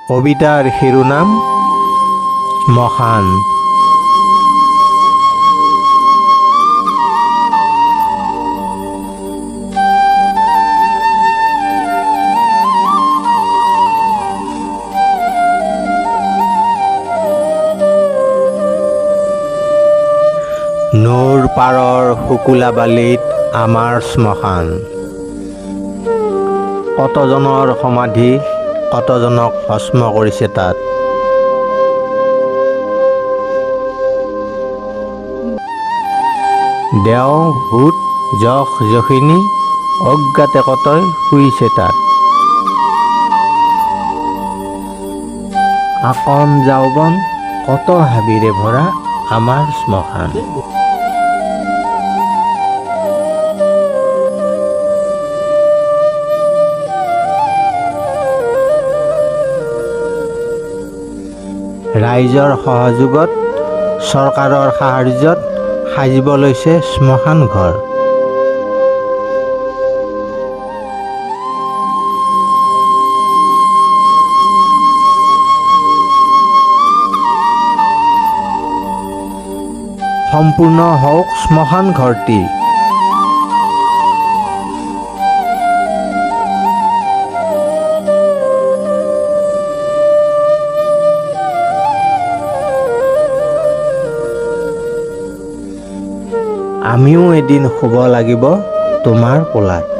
কবিতাৰ শিৰোনাম শ্মশান। নৈৰ পাৰৰ শুকুলা বালিত আমাৰ শ্মশান। কতজনৰ সমাধি, কতজনক ভস্ম কৰিছে তাত। দেও ভূত যশ যখিনী অজ্ঞাতে কতই শুইছে তাত। আকন যৌৱন কত হাবিৰে ভৰা আমাৰ শ্মশান। ৰাইজৰ সহযোগত চৰকাৰৰ সাহায্যত সাজিব লৈছে শ্মশান ঘৰ। সম্পূৰ্ণ হওক শ্মশান ঘৰটি। আমিও এদিন শুব লাগিব তোমাৰ কোলাত।